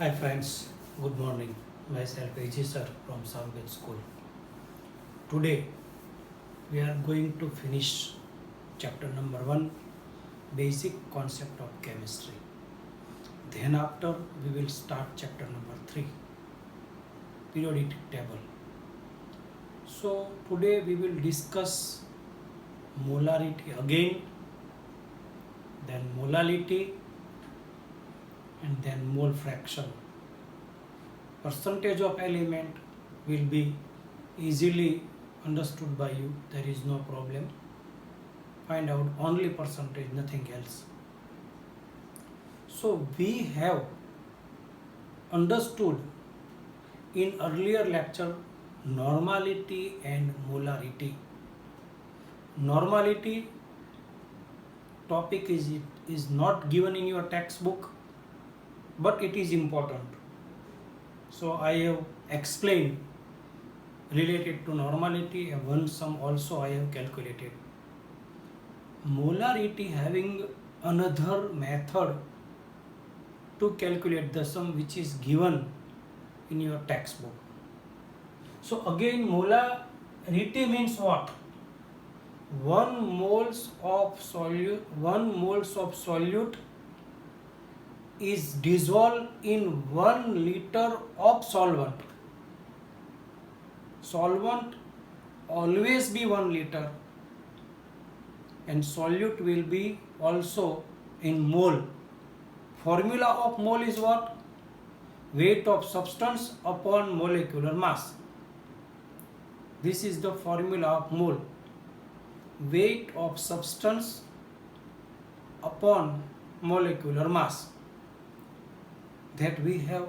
Hi friends, good morning. Myself AG sir from Samved School. Today we are going to finish chapter number 1, basic concept of chemistry. Then after we will start chapter number 3, periodic table. So today we will discuss molarity again, then molality and then mole fraction. Percentage of element will be easily understood by you, there is no problem. Find out only percentage, nothing else. So we have understood in earlier lecture normality and molarity. Normality topic is not given in your textbook, but it is important. So I have explained related to normality, and one sum also I have calculated. Molarity having another method to calculate the sum which is given in your textbook. So again, molarity means what? 1 moles of solute is dissolved in 1 liter of solvent. Solvent always be 1 liter and solute will be also in mole. Formula of mole is what? Weight of substance upon molecular mass. This is the formula of mole. Weight of substance upon molecular mass, that we have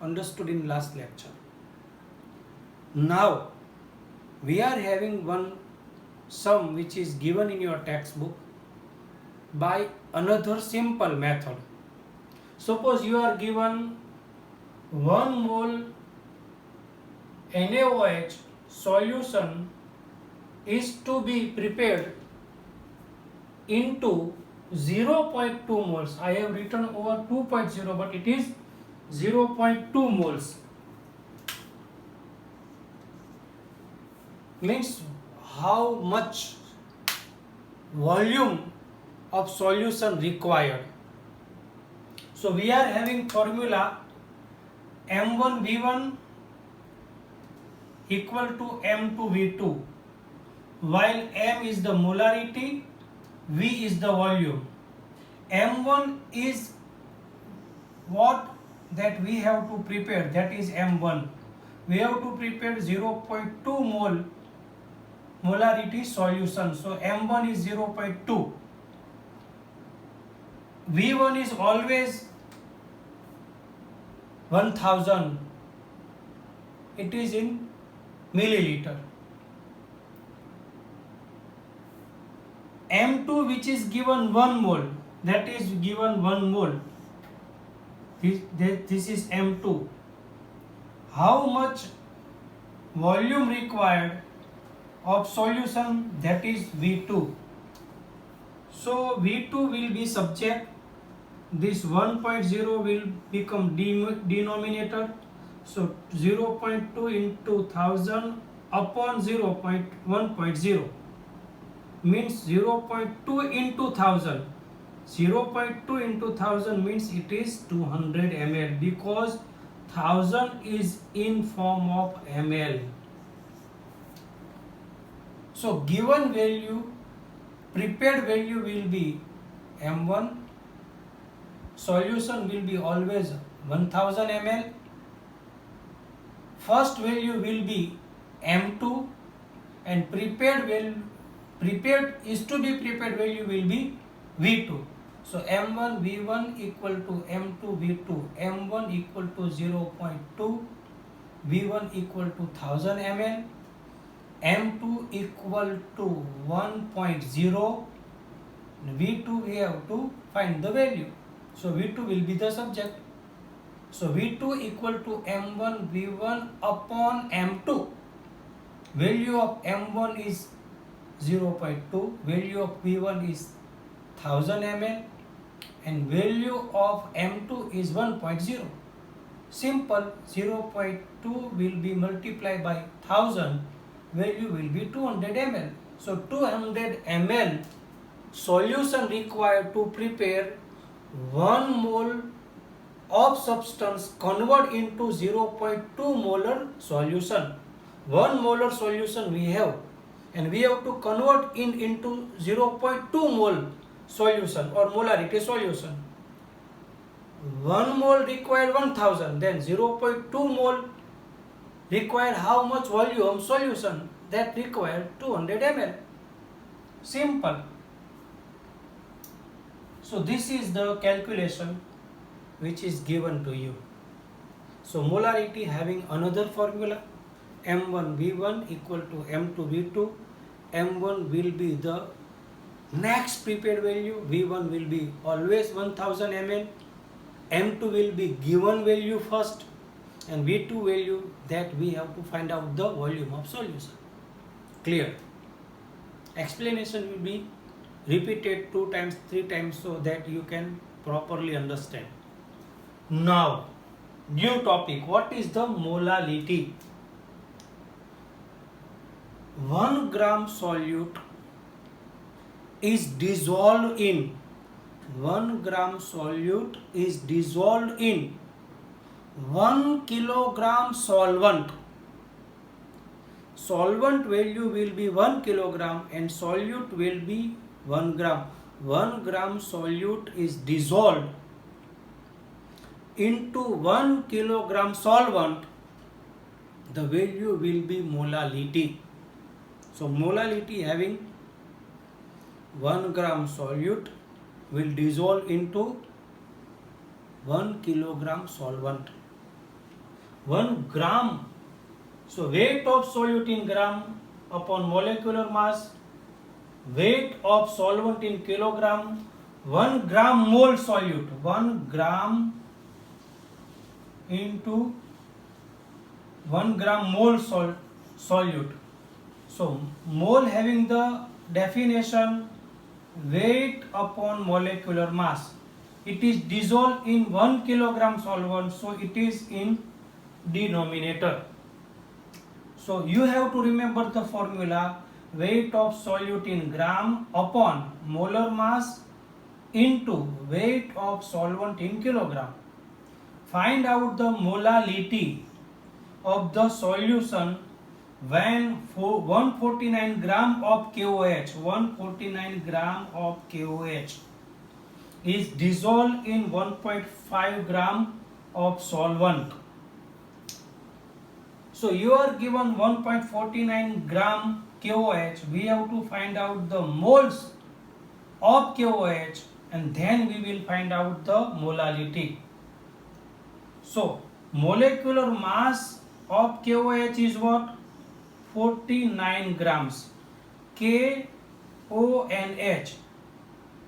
understood in last lecture. Now we are having one sum which is given in your textbook by another simple method. Suppose you are given 1 mole NaOH solution is to be prepared into 0.2 moles. I have written over 2.0, but it is 0.2 moles. Means how much volume of solution required. So we are having formula M1V1 equal to M2V2, while M is the molarity, V is the volume. M1 is what that we have to prepare, that is M1. We have to prepare 0.2 molarity solution. So M1 is 0.2. V1 is always 1000. It is in milliliter. M2 which is given 1 mole, that is given 1 mole. This is M2. How much volume required of solution, that is V2. So V2 will be subject, this 1.0 will become denominator. So 0.2 into 1000 upon 1.0 means 0.2 into 1000. 0.2 into 1000 means it is 200 ml, because 1000 is in form of ml. So given value, prepared value will be M1, solution will be always 1000 ml, first value will be M2, and prepared value will be V2. So M1 V1 equal to M2 V2. M1 equal to 0.2, V1 equal to 1000 ml, M2 equal to 1.0, V2 we have to find the value. So V2 will be the subject. So V2 equal to M1 V1 upon M2. Value of M1 is 0.2, value of V1 is 1000 ml, and value of M2 is 1.0. Simple, 0.2 will be multiplied by 1000, value will be 200 ml. So 200 ml solution required to prepare 1 mole of substance convert into 0.2 molar solution. 1 molar solution we have, and we have to convert into 0.2 mole solution or molarity solution. 1 mole required 1000, then 0.2 mole required how much volume solution? That required 200 ml. Simple. So this is the calculation which is given to you. So molarity having another formula, M1V1 equal to M2V2. M1 will be the next prepared value, V1 will be always 1000 ml, M2 will be given value first, and V2 value that we have to find out the volume of solution. Clear? Explanation will be repeated 2 times, 3 times so that you can properly understand. Now, new topic. What is the molality? 1 gram solute is dissolved in 1 gram solute is dissolved in 1 kilogram solvent. Solvent value will be 1 kilogram and solute will be 1 gram. 1 gram solute is dissolved into 1 kilogram solvent. The value will be molality. So molality having 1 gram solute will dissolve into 1 kilogram solvent. 1 gram. So weight of solute in gram upon molecular mass, weight of solvent in kilogram, 1 gram mole solute, 1 gram into 1 gram mole solute. So mole having the definition weight upon molecular mass. It is dissolved in 1 kilogram solvent, so it is in denominator. So you have to remember the formula, weight of solute in gram upon molar mass into weight of solvent in kilogram. Find out the molality of the solution when 149 gram of KOH, 149 gram of KOH is dissolved in 1.5 gram of solvent. So you are given 1.49 gram KOH, we have to find out the moles of KOH and then we will find out the molality. So molecular mass of KOH is what? 49 grams. KONH,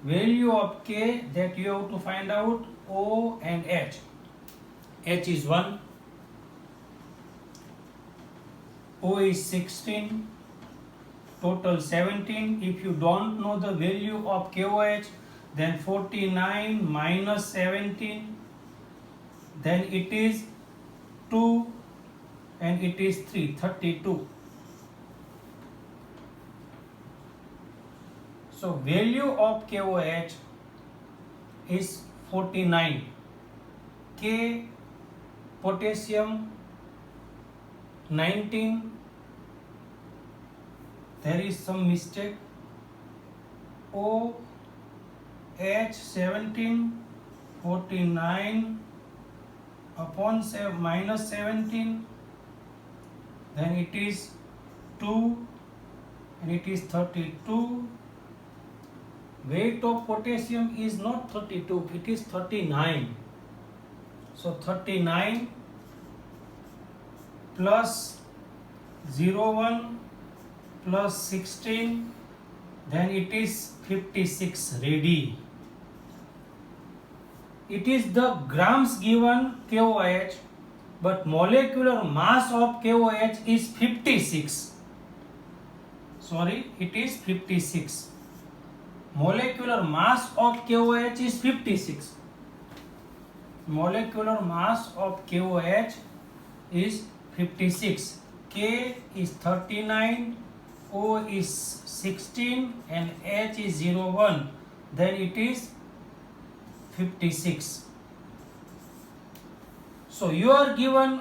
value of K that you have to find out, O and H. H is 1, O is 16, total 17. If you don't know the value of KOH, then 49 minus 17, then it is 2 and it is 3, 32. So value of KOH is 49. K potassium 19. There is some mistake. OH 17, 49 upon minus 17. Then it is 2 and it is 32. Weight of potassium is not 32, it is 39. So 39 plus 01 plus 16, then it is 56 ready. It is the grams given KOH, but molecular mass of KOH is 56. Sorry, it is 56. Molecular mass of KOH is 56. molecular mass of KOH is 56. K is 39, O is 16 and H is 01. Then it is 56. So you are given